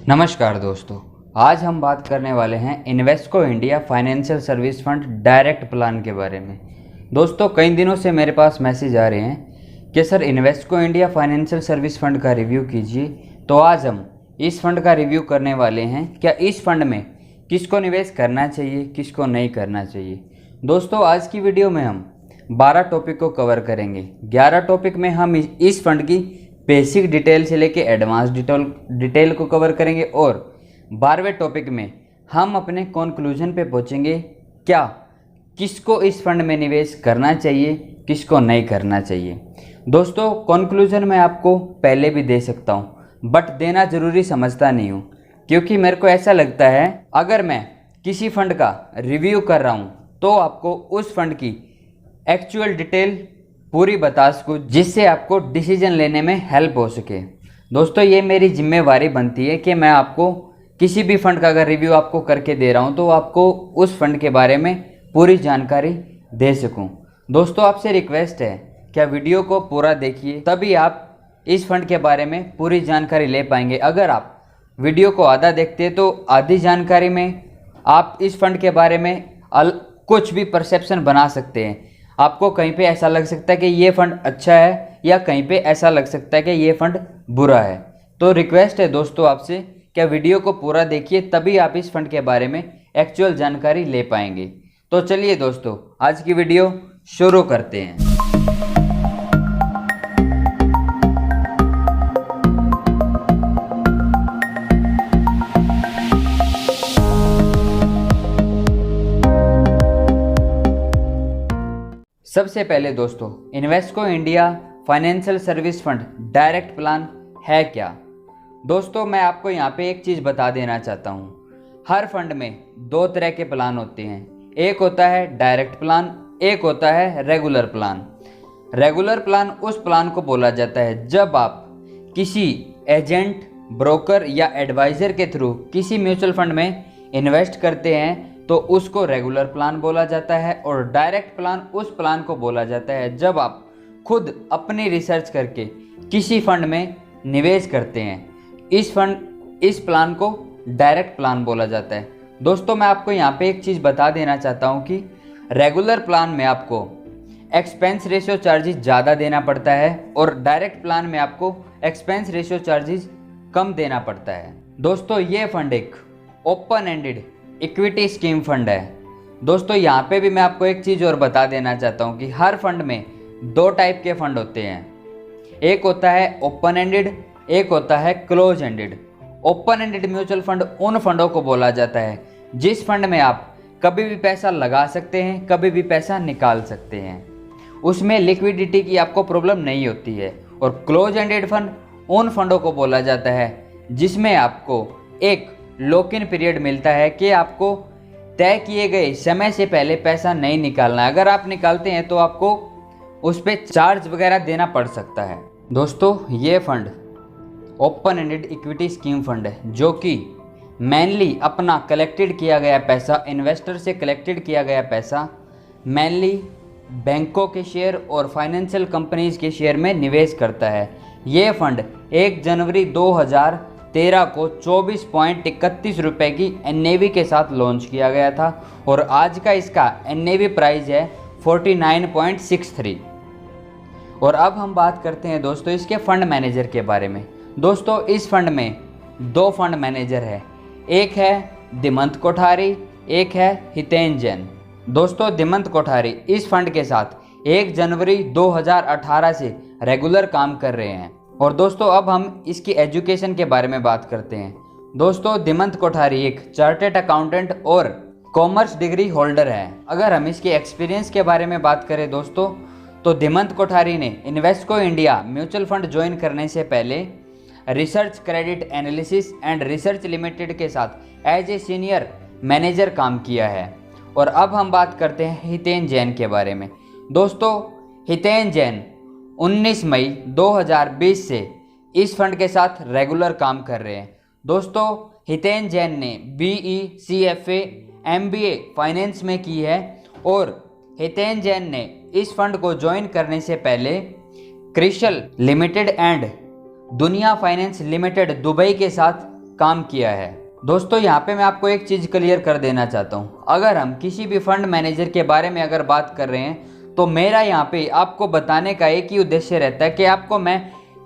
नमस्कार दोस्तों, आज हम बात करने वाले हैं Invesco India financial service fund direct plan के बारे में। दोस्तों, कई दिनों से मेरे पास मैसेज आ रहे हैं कि sir Invesco India financial service fund का रिव्यू कीजिए। तो आज हम इस फंड का रिव्यू करने वाले हैं। क्या इस फंड में किसको निवेश करना चाहिए, किसको नहीं करना चाहिए। दोस्तों, आज की वीडियो में हम 12 टॉपिक को कवर करेंगे। 11 टॉपिक में हम इस फंड की बेसिक डिटेल से लेके एडवांस डिटेल को कवर करेंगे और 12वें टॉपिक में हम अपने कंक्लूजन पे पहुंचेंगे क्या किसको इस फंड में निवेश करना चाहिए, किसको नहीं करना चाहिए। दोस्तों, कंक्लूजन मैं आपको पहले भी दे सकता हूं, बट देना ज़रूरी समझता नहीं हूं, क्योंकि मेरे को ऐसा लगता है अगर मैं किसी फंड का रिव्यू कर रहा हूं तो आपको उस फंड की एक्चुअल डिटेल पूरी बता सकूँ, जिससे आपको डिसीजन लेने में हेल्प हो सके। दोस्तों, ये मेरी जिम्मेवारी बनती है कि मैं आपको किसी भी फंड का अगर रिव्यू आपको करके दे रहा हूँ तो आपको उस फंड के बारे में पूरी जानकारी दे सकूँ। दोस्तों, आपसे रिक्वेस्ट है क्या वीडियो को पूरा देखिए, तभी आप इस फंड के बारे में पूरी जानकारी ले पाएंगे। अगर आप वीडियो को आधा देखते हैं तो आधी जानकारी में आप इस फंड के बारे में कुछ भी परसेप्शन बना सकते हैं। आपको कहीं पे ऐसा लग सकता है कि ये फंड अच्छा है या कहीं पे ऐसा लग सकता है कि ये फंड बुरा है। तो रिक्वेस्ट है दोस्तों आपसे, क्या वीडियो को पूरा देखिए, तभी आप इस फंड के बारे में एक्चुअल जानकारी ले पाएंगे। तो चलिए दोस्तों, आज की वीडियो शुरू करते हैं। सबसे पहले दोस्तों, Invesco India financial service fund direct plan है क्या। दोस्तों, मैं आपको यहाँ पे एक चीज़ बता देना चाहता हूँ। हर फंड में दो तरह के प्लान होते हैं, एक होता है डायरेक्ट प्लान, एक होता है रेगुलर प्लान। रेगुलर प्लान उस प्लान को बोला जाता है जब आप किसी एजेंट, ब्रोकर या एडवाइज़र के थ्रू किसी म्यूचुअल फंड में इन्वेस्ट करते हैं तो उसको रेगुलर प्लान बोला जाता है। और डायरेक्ट प्लान उस प्लान को बोला जाता है जब आप खुद अपनी रिसर्च करके किसी फंड में निवेश करते हैं। इस प्लान को डायरेक्ट प्लान बोला जाता है। दोस्तों, मैं आपको यहाँ पे एक चीज़ बता देना चाहता हूँ कि रेगुलर प्लान में आपको एक्सपेंस रेशियो चार्जेस ज़्यादा देना पड़ता है और डायरेक्ट प्लान में आपको एक्सपेंस रेशियो चार्जेस कम देना पड़ता है। दोस्तों, ये फंड एक open ended equity scheme fund है। दोस्तों, यहाँ पे भी मैं आपको एक चीज़ और बता देना चाहता हूँ कि हर फंड में दो टाइप के फंड होते हैं, एक होता है ओपन एंडेड, एक होता है close ended. Open ended mutual fund उन फंडों को बोला जाता है जिस फंड में आप कभी भी पैसा लगा सकते हैं, कभी भी पैसा निकाल सकते हैं, उसमें लिक्विडिटी की आपको प्रॉब्लम नहीं होती है। और क्लोज एंडेड फंड उन फंडों को बोला जाता है जिसमें आपको एक लॉक इन पीरियड मिलता है कि आपको तय किए गए समय से पहले पैसा नहीं निकालना है। अगर आप निकालते हैं तो आपको उस पर चार्ज वगैरह देना पड़ सकता है। दोस्तों, ये fund open ended equity scheme fund है जो कि मेनली अपना कलेक्टेड किया गया पैसा, इन्वेस्टर से कलेक्टेड किया गया पैसा मेनली बैंकों के शेयर और फाइनेंशियल कंपनीज के शेयर में निवेश करता है। ये फंड 1 जनवरी 2013 को 24.31 रुपये की NAV के साथ लॉन्च किया गया था और आज का इसका NAV प्राइस है 49.63। और अब हम बात करते हैं दोस्तों इसके फंड मैनेजर के बारे में। दोस्तों, इस फंड में दो फंड मैनेजर है, एक है दिमंत कोठारी, एक है हितेन जैन। दोस्तों, दिमंत कोठारी इस फंड के साथ 1 जनवरी 2018 से रेगुलर काम कर रहे हैं। और दोस्तों, अब हम इसकी एजुकेशन के बारे में बात करते हैं। दोस्तों, दिमंत कोठारी एक चार्टर्ड अकाउंटेंट और कॉमर्स डिग्री होल्डर है। अगर हम इसके एक्सपीरियंस के बारे में बात करें दोस्तों, तो दिमंत कोठारी ने Invesco India mutual fund join करने से पहले research credit analysis and research limited के साथ एज ए सीनियर मैनेजर काम किया है। और अब हम बात करते हैं हितेन जैन के बारे में। दोस्तों, हितेन जैन 19 मई 2020 से इस फंड के साथ रेगुलर काम कर रहे हैं। दोस्तों, हितेन जैन ने BE CFA MBA फाइनेंस में की है और हितेन जैन ने इस फंड को ज्वाइन करने से पहले क्रिशल लिमिटेड एंड दुनिया फाइनेंस लिमिटेड दुबई के साथ काम किया है। दोस्तों यहाँ पे मैं आपको एक चीज़ क्लियर कर देना चाहता हूँ, अगर हम किसी भी फंड मैनेजर के बारे में अगर बात कर रहे हैं तो मेरा यहाँ पे आपको बताने का एक ही उद्देश्य रहता है कि आपको मैं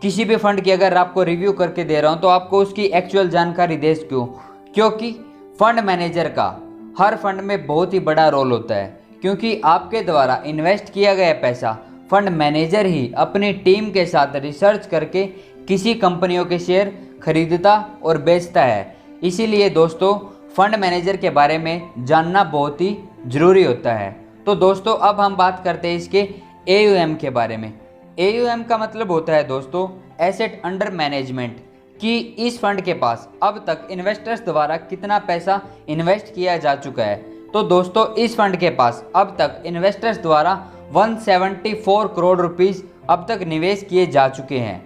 किसी भी फंड की अगर आपको रिव्यू करके दे रहा हूँ तो आपको उसकी एक्चुअल जानकारी दे सकूँ, क्योंकि फंड मैनेजर का हर फंड में बहुत ही बड़ा रोल होता है, क्योंकि आपके द्वारा इन्वेस्ट किया गया पैसा फंड मैनेजर ही अपनी टीम के साथ रिसर्च करके किसी कंपनियों के शेयर खरीदता और बेचता है। इसीलिए दोस्तों फंड मैनेजर के बारे में जानना बहुत ही ज़रूरी होता है। तो दोस्तों अब हम बात करते हैं इसके AUM के बारे में। AUM का मतलब होता है दोस्तों एसेट अंडर मैनेजमेंट, कि इस फंड के पास अब तक इन्वेस्टर्स द्वारा कितना पैसा इन्वेस्ट किया जा चुका है। तो दोस्तों इस फंड के पास अब तक इन्वेस्टर्स द्वारा 174 करोड़ रुपीस अब तक निवेश किए जा चुके हैं।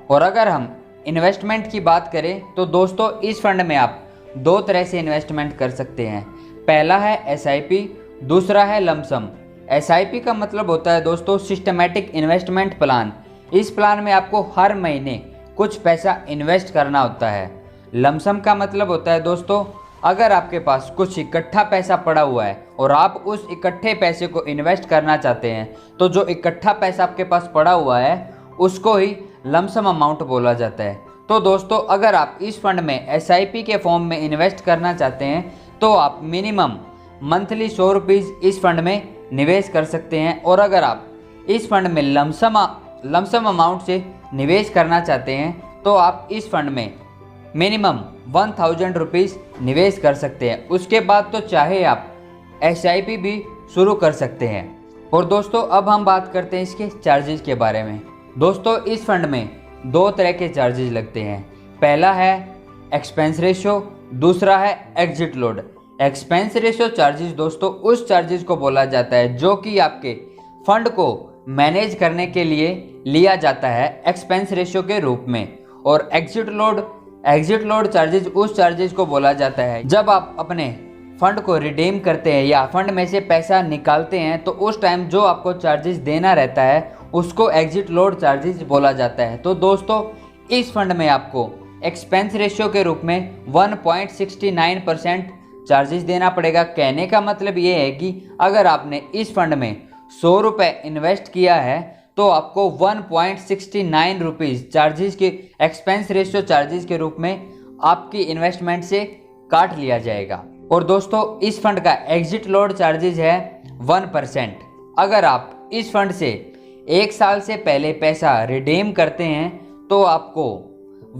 और अगर हम इन्वेस्टमेंट की बात करें तो दोस्तों इस फंड में आप दो तरह से इन्वेस्टमेंट कर सकते हैं। पहला है SIP, दूसरा है लमसम। SIP का मतलब होता है दोस्तों सिस्टमैटिक इन्वेस्टमेंट प्लान। इस प्लान में आपको हर महीने कुछ पैसा इन्वेस्ट करना होता है। लमसम का मतलब होता है दोस्तों अगर आपके पास कुछ इकट्ठा पैसा पड़ा हुआ है और आप उस इकट्ठे पैसे को इन्वेस्ट करना चाहते हैं तो जो इकट्ठा पैसा आपके पास पड़ा हुआ है उसको ही लमसम अमाउंट बोला जाता है। तो दोस्तों अगर आप इस फंड में SIP के फॉर्म में इन्वेस्ट करना चाहते हैं तो आप मिनिमम मंथली 100 रुपीज़ इस फंड में निवेश कर सकते हैं। और अगर आप इस फंड में लमसम अमाउंट से निवेश करना चाहते हैं तो आप इस फंड में मिनिमम 1000 रुपीज़ निवेश कर सकते हैं। उसके बाद तो चाहे आप SIP भी शुरू कर सकते हैं। और दोस्तों अब हम बात करते हैं इसके चार्जेस के बारे में। दोस्तों इस फंड में दो तरह के चार्जेस लगते हैं। पहला है एक्सपेंस रेशियो, दूसरा है exit load. Expense ratio charges दोस्तों उस चार्जेस को बोला जाता है जो कि आपके फंड को मैनेज करने के लिए लिया जाता है एक्सपेंस रेशियो के रूप में। और एग्जिट लोड चार्जेस उस चार्जेस को बोला जाता है जब आप अपने फंड को रिडीम करते हैं या फंड में से पैसा निकालते हैं तो उस टाइम जो आपको चार्जेस देना रहता है उसको एग्जिट लोड चार्जेस बोला जाता है। तो दोस्तों इस फंड में आपको एक्सपेंस रेशियो के रूप में 1.69% चार्जेस देना पड़ेगा। कहने का मतलब ये है कि अगर आपने इस फंड में 100 रुपये इन्वेस्ट किया है तो आपको 1.69 रुपीज़ चार्जेस के एक्सपेंस रेशियो चार्जेस के रूप में आपकी इन्वेस्टमेंट से काट लिया जाएगा। और दोस्तों इस फंड का एग्जिट लोड चार्जेस है 1%। अगर आप इस फंड से 1 साल से पहले पैसा रिडीम करते हैं तो आपको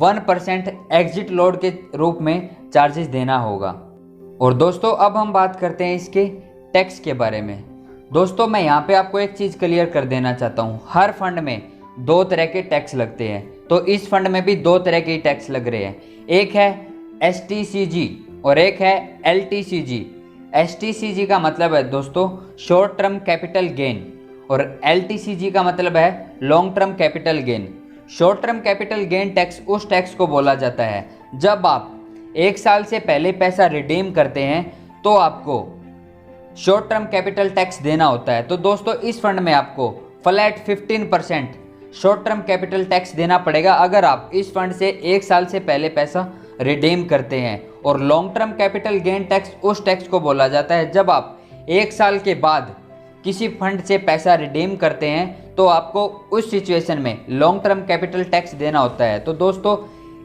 1% एग्जिट लोड के रूप में चार्जेस देना होगा। और दोस्तों अब हम बात करते हैं इसके टैक्स के बारे में। दोस्तों मैं यहाँ पे आपको एक चीज़ क्लियर कर देना चाहता हूँ, हर फंड में दो तरह के टैक्स लगते हैं। तो इस फंड में भी दो तरह के टैक्स लग रहे हैं, एक है STCG और एक है LTCG। STCG का मतलब है दोस्तों शॉर्ट टर्म कैपिटल गेन और LTCG का मतलब है long term capital gain. Short term capital gain tax उस टैक्स को बोला जाता है जब आप 1 साल से पहले पैसा रिडीम करते हैं तो आपको शॉर्ट टर्म कैपिटल टैक्स देना होता है। तो दोस्तों इस फंड में आपको flat 15% short term capital tax देना पड़ेगा अगर आप इस फंड से 1 साल से पहले पैसा रिडीम करते हैं। और long term capital gain tax उस टैक्स को बोला जाता है जब आप 1 साल के बाद किसी फंड से पैसा रिडीम करते हैं तो आपको उस सिचुएशन में लॉन्ग टर्म कैपिटल टैक्स देना होता है। तो दोस्तों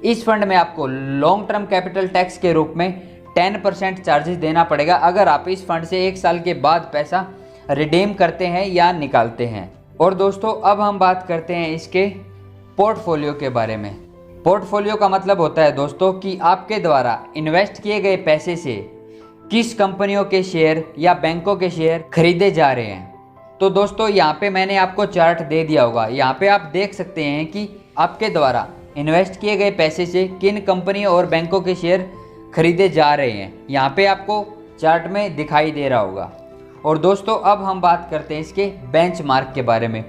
इस फंड में आपको लॉन्ग टर्म कैपिटल टैक्स के रूप में 10% चार्जेस देना पड़ेगा अगर आप इस फंड से 1 साल के बाद पैसा रिडीम करते हैं या निकालते हैं। और दोस्तों अब हम बात करते हैं इसके पोर्टफोलियो के बारे में। पोर्टफोलियो का मतलब होता है दोस्तों कि आपके द्वारा इन्वेस्ट किए गए पैसे से किस कंपनियों के शेयर या बैंकों के शेयर खरीदे जा रहे हैं। तो दोस्तों यहाँ पे मैंने आपको चार्ट दे दिया होगा, यहाँ पे आप देख सकते हैं कि आपके द्वारा इन्वेस्ट किए गए पैसे से किन कंपनियों और बैंकों के शेयर खरीदे जा रहे हैं, यहाँ पे आपको चार्ट में दिखाई दे रहा होगा। और दोस्तों अब हम बात करते हैं इसके बेंचमार्क के बारे में।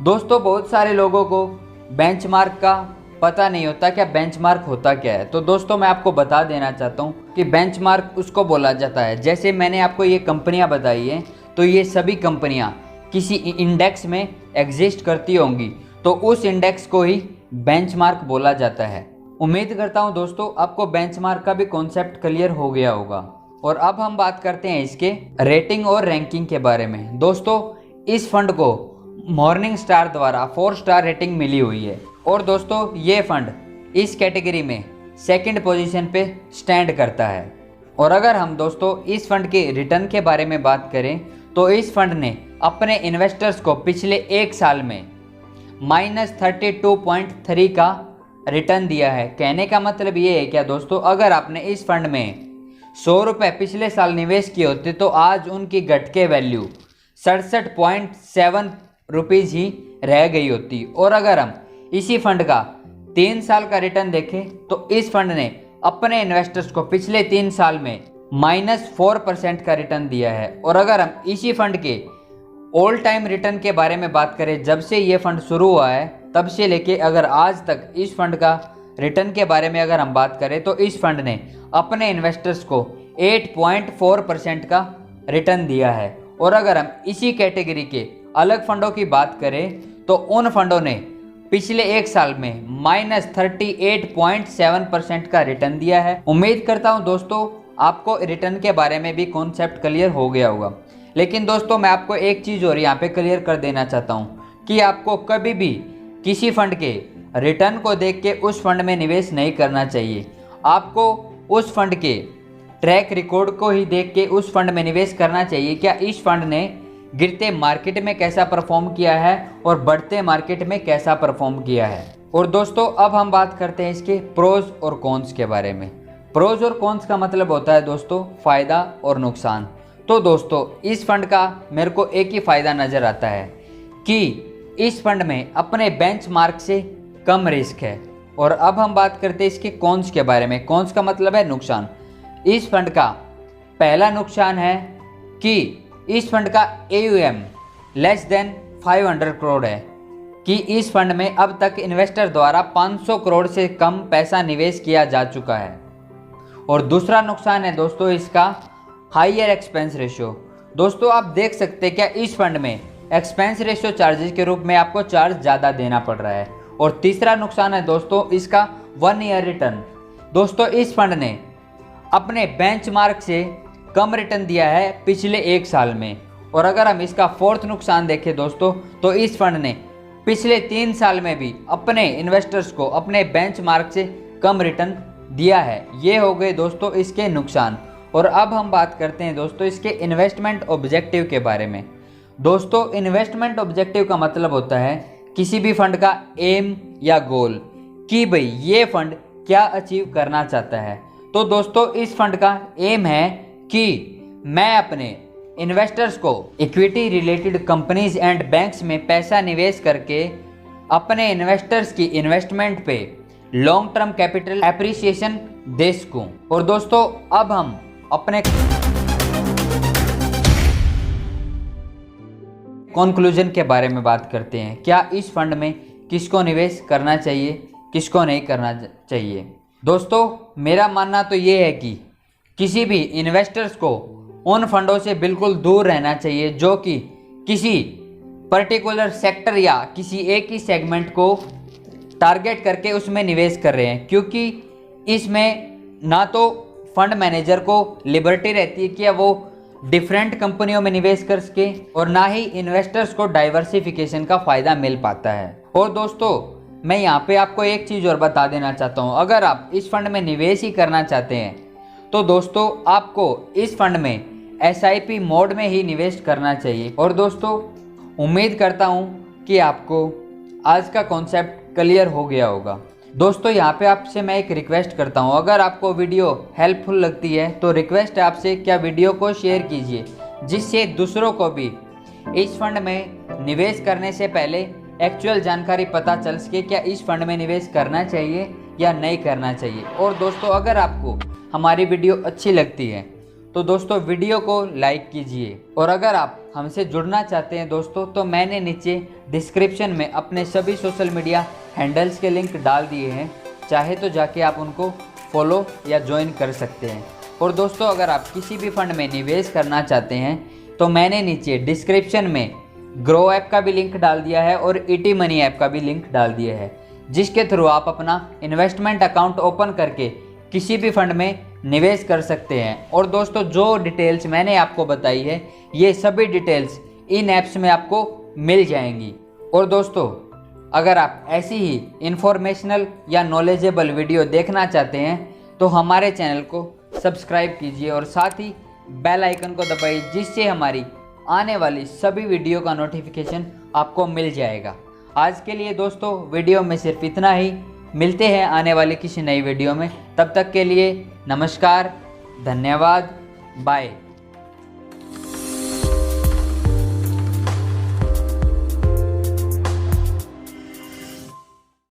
दोस्तों बहुत सारे लोगों को बेंचमार्क का पता नहीं होता क्या बेंचमार्क होता क्या है। तो दोस्तों मैं आपको बता देना चाहता हूँ कि बेंचमार्क उसको बोला जाता है, जैसे मैंने आपको ये कंपनियाँ बताई हैं तो ये सभी कंपनियाँ किसी इंडेक्स में एग्जिस्ट करती होंगी तो उस इंडेक्स को ही बेंचमार्क बोला जाता है। उम्मीद करता हूं दोस्तों आपको बेंचमार्क का भी कॉन्सेप्ट क्लियर हो गया होगा। और अब हम बात करते हैं इसके रेटिंग और रैंकिंग के बारे में। दोस्तों इस फंड को मॉर्निंग स्टार द्वारा 4 स्टार रेटिंग मिली हुई है और दोस्तों ये फंड इस कैटेगरी में सेकंड पोजीशन पे स्टैंड करता है। और अगर हम दोस्तों इस फंड के रिटर्न के बारे में बात करें तो इस फंड ने अपने इन्वेस्टर्स को पिछले एक साल में -32.3 का रिटर्न दिया है। कहने का मतलब ये है क्या दोस्तों, अगर आपने इस फंड में 100 रुपये पिछले साल निवेश किए होते तो आज उनकी घट के वैल्यू 67.7 रुपीज़ ही रह गई होती। और अगर हम इसी फंड का 3 साल का रिटर्न देखें तो इस फंड ने अपने इन्वेस्टर्स को पिछले 3 साल में -4% का रिटर्न दिया है। और अगर हम इसी फंड के ऑल टाइम रिटर्न के बारे में बात करें, जब से ये फंड शुरू हुआ है तब से लेके अगर आज तक इस फंड का रिटर्न के बारे में अगर हम बात करें तो इस फंड ने अपने इन्वेस्टर्स को 8.4% का रिटर्न दिया है। और अगर हम इसी कैटेगरी के अलग फंडों की बात करें तो उन फंडों ने पिछले एक साल में -38.7% का रिटर्न दिया है। उम्मीद करता हूं दोस्तों आपको रिटर्न के बारे में भी कॉन्सेप्ट क्लियर हो गया होगा। लेकिन दोस्तों मैं आपको एक चीज़ और यहाँ पे क्लियर कर देना चाहता हूँ कि आपको कभी भी किसी फंड के रिटर्न को देख के उस फंड में निवेश नहीं करना चाहिए। आपको उस फंड के ट्रैक रिकॉर्ड को ही देख के उस फंड में निवेश करना चाहिए। क्या इस फंड ने गिरते मार्केट में कैसा परफॉर्म किया है और बढ़ते मार्केट में कैसा परफॉर्म किया है। और दोस्तों अब हम बात करते हैं इसके प्रोज और कॉन्स के बारे में। प्रोज और कॉन्स का मतलब होता है दोस्तों फ़ायदा और नुकसान। तो दोस्तों इस फंड का मेरे को एक ही फ़ायदा नज़र आता है कि इस फंड में अपने बेंचमार्क से कम रिस्क है। और अब हम बात करते हैं इसके कॉन्स के बारे में। कॉन्स का मतलब है नुकसान। इस फंड का पहला नुकसान है कि इस फंड का AUM लेस देन 500 करोड़ है, कि इस फंड में अब तक इन्वेस्टर द्वारा 500 करोड़ से कम पैसा निवेश किया जा चुका है। और दूसरा नुकसान है दोस्तों इसका हाइयर एक्सपेंस रेशियो। दोस्तों आप देख सकते हैं क्या इस फंड में एक्सपेंस रेशियो चार्जेस के रूप में आपको चार्ज ज़्यादा देना पड़ रहा है। और तीसरा नुकसान है दोस्तों इसका 1 ईयर रिटर्न। दोस्तों इस फंड ने अपने बेंचमार्क से कम रिटर्न दिया है पिछले एक साल में। और अगर हम इसका फोर्थ नुकसान देखें दोस्तों तो इस फंड ने पिछले 3 साल में भी अपने इन्वेस्टर्स को अपने बेंचमार्क से कम रिटर्न दिया है। ये हो गए दोस्तों इसके नुकसान। और अब हम बात करते हैं दोस्तों इसके इन्वेस्टमेंट ऑब्जेक्टिव के बारे में। दोस्तों इन्वेस्टमेंट ऑब्जेक्टिव का मतलब होता है किसी भी फंड का एम या गोल कि भाई ये फंड क्या अचीव करना चाहता है। तो दोस्तों इस फंड का एम है कि मैं अपने इन्वेस्टर्स को equity related companies and banks में पैसा निवेश करके अपने इन्वेस्टर्स की इन्वेस्टमेंट पे लॉन्ग टर्म कैपिटल एप्रिसिएशन दे सकूं। और दोस्तों अब हम अपने कंक्लूजन के बारे में बात करते हैं। क्या इस फंड में किसको निवेश करना चाहिए, किसको नहीं करना चाहिए। दोस्तों मेरा मानना तो ये है कि किसी भी इन्वेस्टर्स को उन फंडों से बिल्कुल दूर रहना चाहिए जो कि किसी पर्टिकुलर सेक्टर या किसी एक ही सेगमेंट को टारगेट करके उसमें निवेश कर रहे हैं, क्योंकि इसमें ना तो फंड मैनेजर को लिबर्टी रहती है कि वो डिफरेंट कंपनियों में निवेश कर सके और ना ही इन्वेस्टर्स को डाइवर्सिफिकेशन का फ़ायदा मिल पाता है। और दोस्तों मैं यहाँ पे आपको एक चीज़ और बता देना चाहता हूँ, अगर आप इस फंड में निवेश ही करना चाहते हैं तो दोस्तों आपको इस फंड में SIP मोड में ही निवेश करना चाहिए। और दोस्तों उम्मीद करता हूँ कि आपको आज का कॉन्सेप्ट क्लियर हो गया होगा। दोस्तों यहाँ पे आपसे मैं एक रिक्वेस्ट करता हूँ, अगर आपको वीडियो हेल्पफुल लगती है तो रिक्वेस्ट है आपसे क्या वीडियो को शेयर कीजिए, जिससे दूसरों को भी इस फंड में निवेश करने से पहले एक्चुअल जानकारी पता चल सके क्या इस फंड में निवेश करना चाहिए या नहीं करना चाहिए। और दोस्तों अगर आपको हमारी वीडियो अच्छी लगती है तो दोस्तों वीडियो को लाइक कीजिए। और अगर आप हमसे जुड़ना चाहते हैं दोस्तों तो मैंने नीचे डिस्क्रिप्शन में अपने सभी सोशल मीडिया हैंडल्स के लिंक डाल दिए हैं, चाहे तो जाके आप उनको फॉलो या ज्वाइन कर सकते हैं। और दोस्तों अगर आप किसी भी फंड में निवेश करना चाहते हैं तो मैंने नीचे डिस्क्रिप्शन में ग्रो ऐप का भी लिंक डाल दिया है और ईटी मनी ऐप का भी लिंक डाल दिया है। जिसके थ्रू आप अपना इन्वेस्टमेंट अकाउंट ओपन करके किसी भी फंड में निवेश कर सकते हैं। और दोस्तों जो डिटेल्स मैंने आपको बताई है ये सभी डिटेल्स इन ऐप्स में आपको मिल जाएंगी। और दोस्तों अगर आप ऐसी ही इंफॉर्मेशनल या नॉलेजेबल वीडियो देखना चाहते हैं तो हमारे चैनल को सब्सक्राइब कीजिए और साथ ही बेल आइकन को दबाइए, जिससे हमारी आने वाली सभी वीडियो का नोटिफिकेशन आपको मिल जाएगा। आज के लिए दोस्तों वीडियो में सिर्फ इतना ही। मिलते हैं आने वाली किसी नई वीडियो में, तब तक के लिए नमस्कार, धन्यवाद, बाय।